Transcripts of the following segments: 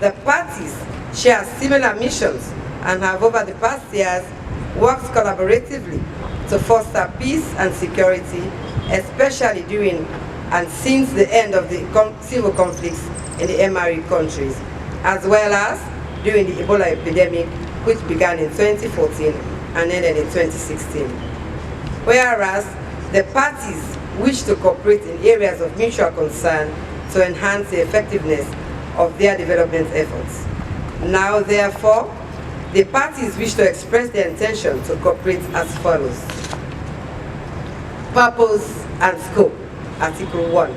The parties share similar missions and have over the past years worked collaboratively to foster peace and security, especially during and since the end of the civil conflicts in the MRE countries, as well as during the Ebola epidemic, which began in 2014 and ended in 2016. Whereas the parties wish to cooperate in areas of mutual concern to enhance the effectiveness of their development efforts. Now, therefore, the parties wish to express their intention to cooperate as follows. Purpose and scope, Article 1.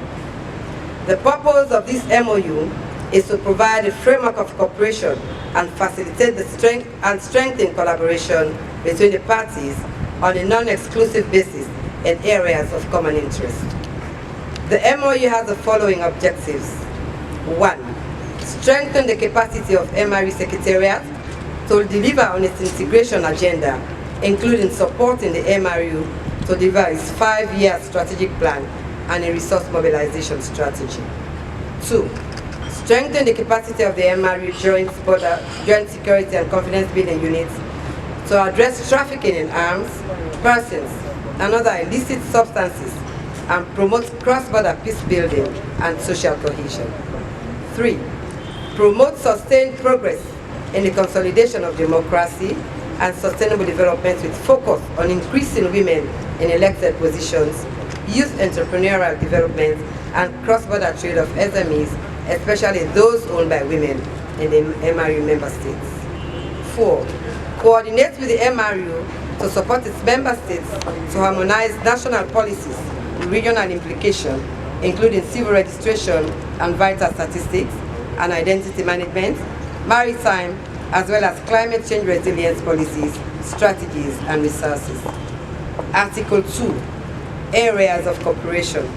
The purpose of this MOU is to provide a framework of cooperation and facilitate the strength and strengthen collaboration between the parties on a non-exclusive basis in areas of common interest. The MOU has the following objectives. 1. Strengthen the capacity of MRE Secretariat to deliver on its integration agenda, including supporting the MRU to deliver its 5-year strategic plan and a resource mobilization strategy. 2. Strengthen the capacity of the MRU Joint Security and Confidence Building Units to address trafficking in arms, persons, and other illicit substances and promote cross-border peace building and social cohesion. 3. Promote sustained progress in the consolidation of democracy and sustainable development with focus on increasing women in elected positions, youth entrepreneurial development, and cross-border trade of SMEs, especially those owned by women in the MRU member states. 4. Coordinate with the MRU to support its member states to harmonize national policies with regional implication, including civil registration and vital statistics, and identity management, maritime, as well as climate change resilience policies, strategies, and resources. Article 2. Areas of cooperation.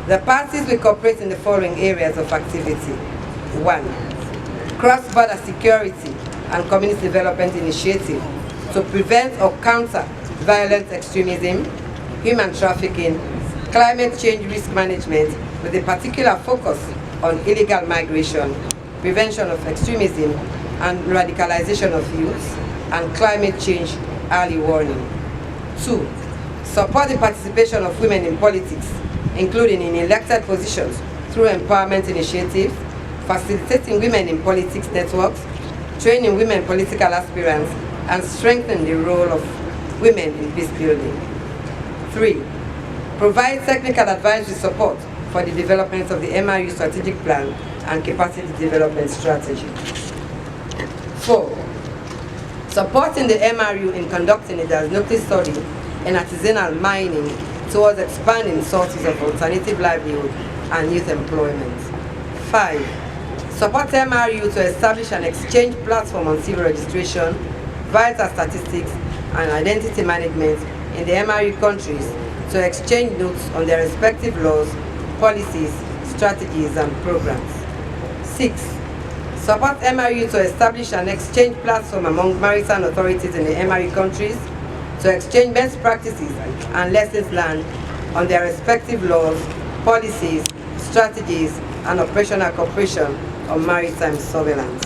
The parties will cooperate in the following areas of activity. 1. Cross-border security and community development initiative to prevent or counter violent extremism, human trafficking, climate change risk management with a particular focus on illegal migration, prevention of extremism and radicalization of youth, and climate change early warning. 2. Support the participation of women in politics, including in elected positions through empowerment initiatives, facilitating women in politics networks, training women political aspirants, and strengthening the role of women in peace building. 3. Provide technical advisory support for the development of the MRU strategic plan and capacity development strategy. 4. Supporting the MRU in conducting a diagnostic study in artisanal mining towards expanding sources of alternative livelihood and youth employment. 5. Support MRU to establish an exchange platform on civil registration, vital statistics, and identity management in the MRU countries to exchange notes on their respective laws, policies, strategies, and programs. 6. Support MRU to establish an exchange platform among maritime authorities in the MRU countries to exchange best practices and lessons learned on their respective laws, policies, strategies, and operational cooperation on maritime surveillance.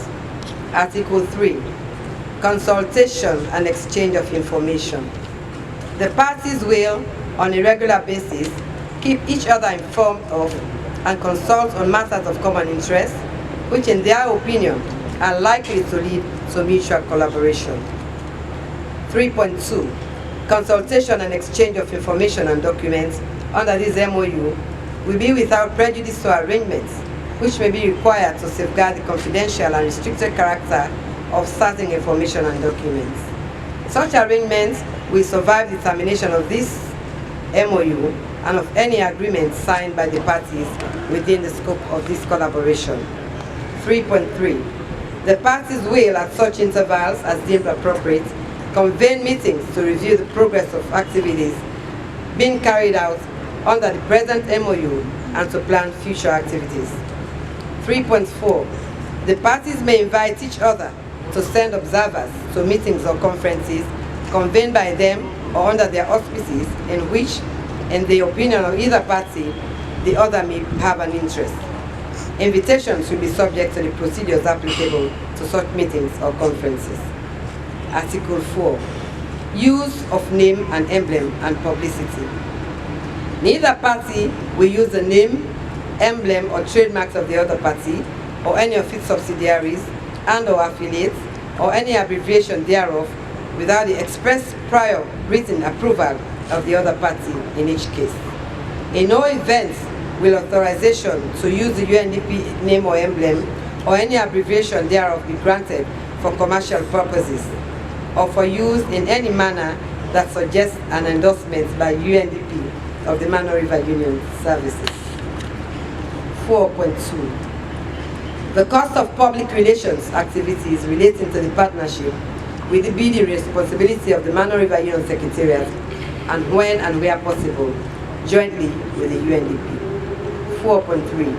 Article 3. Consultation and exchange of information. The parties will, on a regular basis, keep each other informed of and consult on matters of common interest, which in their opinion are likely to lead to mutual collaboration. 3.2. Consultation and exchange of information and documents under this MOU will be without prejudice to arrangements which may be required to safeguard the confidential and restricted character of certain information and documents. Such arrangements will survive the termination of this MOU and of any agreement signed by the parties within the scope of this collaboration. 3.3. The parties will, at such intervals as deemed appropriate, convene meetings to review the progress of activities being carried out under the present MOU and to plan future activities. 3.4. The parties may invite each other to send observers to meetings or conferences convened by them or under their auspices in which, in the opinion of either party, the other may have an interest. Invitations will be subject to the procedures applicable to such meetings or conferences. Article 4. Use of name and emblem and publicity. Neither party will use the name, emblem, or trademarks of the other party, or any of its subsidiaries and/or affiliates, or any abbreviation thereof, without the express prior written approval of the other party in each case. In no event will authorization to use the UNDP name or emblem, or any abbreviation thereof be granted for commercial purposes, or for use in any manner that suggests an endorsement by UNDP of the Mano River Union Services. 4.2. The cost of public relations activities relating to the partnership will be the responsibility of the Mano River Union Secretariat, and when and where possible, jointly with the UNDP. 4.3.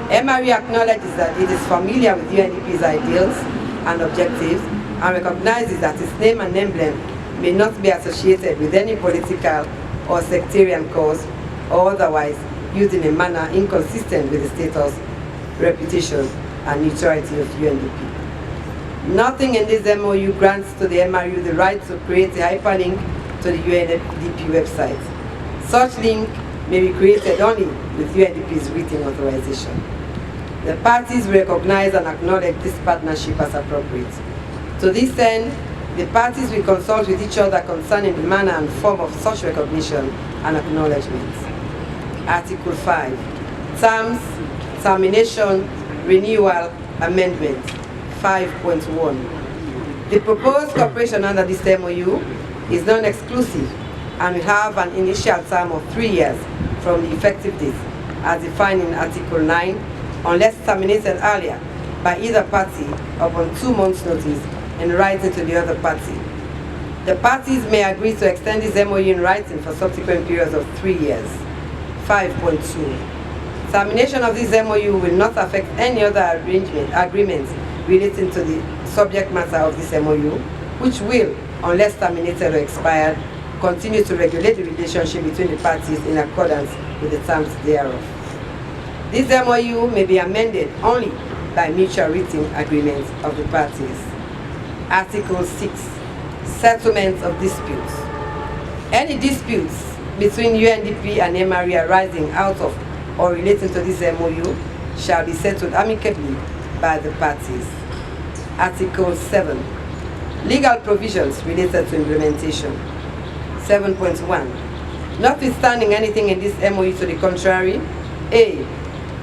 MRE acknowledges that it is familiar with UNDP's ideals and objectives and recognizes that its name and emblem may not be associated with any political or sectarian cause or otherwise used in a manner inconsistent with the status, reputation, and neutrality of UNDP. Nothing in this MOU grants to the MRU the right to create a hyperlink to the UNDP website. Such link may be created only with UNDP's written authorization. The parties recognize and acknowledge this partnership as appropriate. To this end, the parties will consult with each other concerning the manner and form of such recognition and acknowledgement. Article 5. Terms, termination, renewal, amendment. 5.1. The proposed cooperation under this MOU is non-exclusive and will have an initial term of 3 years from the effective date, as defined in Article 9, unless terminated earlier by either party upon 2 months' notice in writing to the other party. The parties may agree to extend this MOU in writing for subsequent periods of 3 years. 5.2. Termination of this MOU will not affect any other agreements relating to the subject matter of this MOU, which will, unless terminated or expired, continue to regulate the relationship between the parties in accordance with the terms thereof. This MOU may be amended only by mutual written agreement of the parties. Article 6. Settlement of disputes. Any disputes between UNDP and MRE arising out of or relating to this MOU shall be settled amicably by the parties. Article 7. Legal provisions related to implementation. 7.1. Notwithstanding anything in this MOU to the contrary, A.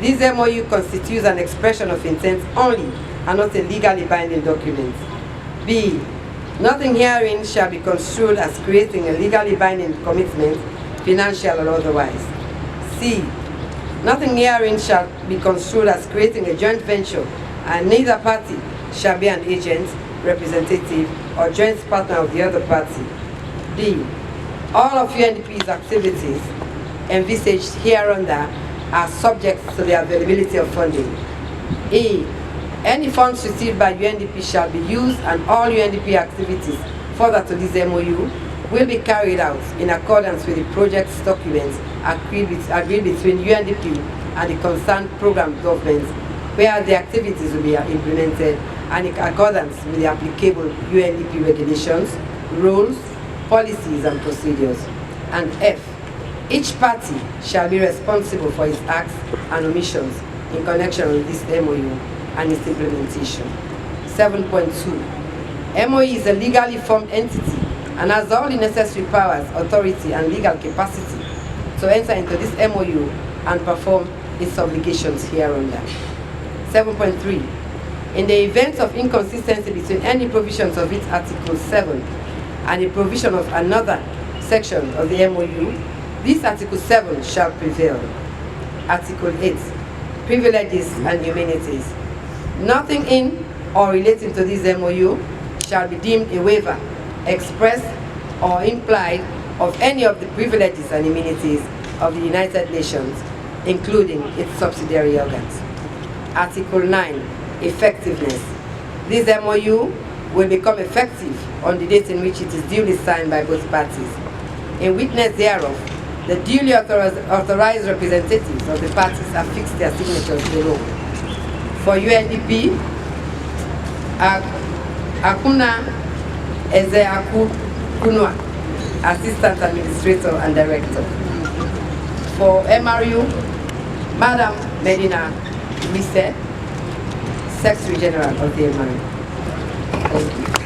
This MOU constitutes an expression of intent only and not a legally binding document. B. Nothing herein shall be construed as creating a legally binding commitment, financial or otherwise. C. Nothing herein shall be construed as creating a joint venture, and neither party shall be an agent, representative, or joint partner of the other party. D. All of UNDP's activities envisaged hereunder are subject to the availability of funding. E. Any funds received by UNDP shall be used, and all UNDP activities further to this MOU will be carried out in accordance with the project's documents agreed between UNDP and the concerned program governments, where the activities will be implemented and in accordance with the applicable UNDP regulations, rules, policies, and procedures. And F. Each party shall be responsible for its acts and omissions in connection with this MOU and its implementation. 7.2. MOU is a legally formed entity and has all the necessary powers, authority, and legal capacity to enter into this MOU and perform its obligations hereunder. 7.3. In the event of inconsistency between any provisions of its Article 7 and a provision of another section of the MOU, this Article 7 shall prevail. Article 8. Privileges and immunities. Nothing in or relating to this MOU shall be deemed a waiver, expressed or implied, of any of the privileges and immunities of the United Nations, including its subsidiary organs. Article 9. Effectiveness. This MOU will become effective on the date in which it is duly signed by both parties. In witness thereof, The duly authorized representatives of the parties affix their signatures below. For UNDP, Akuna Eze Kunwa, Assistant Administrator and Director. For MRU, Madam Medina Mise, Secretary General of the MRU. Thank you.